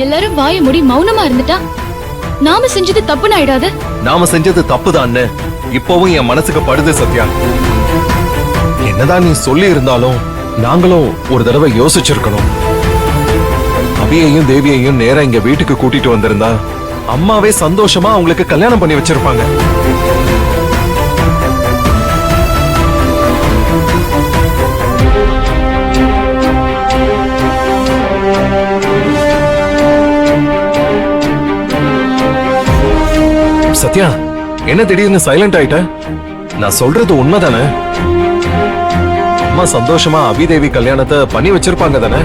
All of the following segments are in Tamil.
எல்லாரும் வாய மூடி மௌனமா இருந்துட்டா நாம செஞ்சது தப்புன்னு ஆயிடாத? நாம செஞ்சது தப்புதான் இப்பவும் என் மனசுக்கு படுது சத்யா. என்னதான் நீ சொல்லி இருந்தாலும் நாங்களும் ஒரு தடவை யோசிச்சிருக்கணும். அபியையும் தேவியையும் நேரா இங்க வீட்டுக்கு கூட்டிட்டு வந்திருந்தா அம்மாவே சந்தோஷமா அவங்களுக்கு கல்யாணம் பண்ணி வச்சிருப்பாங்க. சத்யா, என்ன திடீர்னு சைலண்ட் ஆயிட்ட? நான் சொல்றது உண்மைதானே? அம்மா சந்தோஷமா அபிதேவி கல்யாணத்தை பண்ணி வச்சிருப்பாங்க தானே?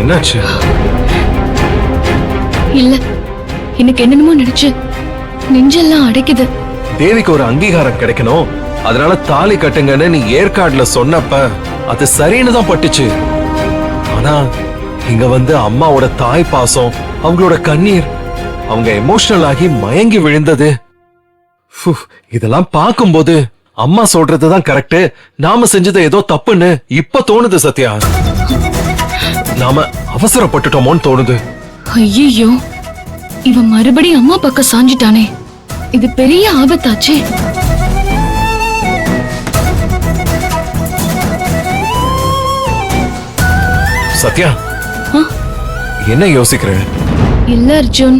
என்னாச்சு? இல்ல, எனக்கு என்னென்னமோ நினைச்சு நெஞ்செல்லாம் அடைக்குது. தேவிக்கு ஒரு அங்கீகாரம் கிடைக்கணும், அதனால தாலி கட்டுங்கன்னு நீ ஏற்காடுல சொன்னப்ப அது சரின்னு தான் பட்டுச்சு. ஆனா இங்க வந்து அம்மாவோட தாய் பாசம், அவங்களோட கண்ணீர், அவங்க எமோஷனல் ஆகி மயங்கி விழுந்தது, இதெல்லாம் பார்க்கும்போது அம்மா சொல்றதுதான் கரெக்ட், நாம செஞ்சது ஏதோ தப்புன்னு இப்ப தோணுது சத்யா. நாம அவசரப்பட்டுட்டோமோன்னு தோணுது. ஐயோ, இவன் மறுபடியும் அம்மா பக்கம் சாஞ்சிட்டானே, இது பெரிய ஆபத்தாச்சே. சத்யா, என்ன யோசிக்கிற? இல்ல அர்ஜுன்,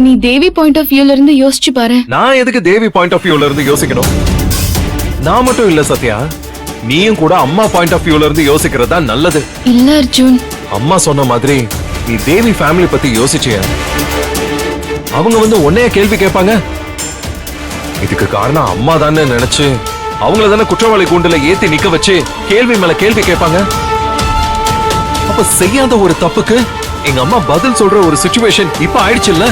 நீ தேவி பாயிண்ட் ஆஃப் வியூல இருந்து யோசிச்சு பாரு. நான் எதுக்கு தேவி பாயிண்ட் ஆஃப் வியூல இருந்து யோசிக்கணும்? நான் மட்டும் இல்ல சத்யா, நீயும் கூட அம்மா பாயிண்ட் ஆஃப் வியூல இருந்து யோசிக்கிறதா நல்லது. இல்ல அர்ஜுன், அம்மா சொன்ன மாதிரி நீ தேவி ஃபேமிலி பத்தி யோசிச்சியா? அவங்க வந்து உன்னைய கேள்வி கேட்பாங்க. இதுக்கு காரணம் அம்மா தானே நினைச்சு அவங்கள தானே குற்றவாளி கூண்டுல ஏத்தி நிக்க வச்சு கேள்வி மேல கேள்வி கேட்பாங்க. அப்ப செய்யாத ஒரு தப்புக்கு எங்க அம்மா பதில் சொல்ற ஒரு சிச்சுவேஷன் இப்ப ஆயிடுச்சுல்ல?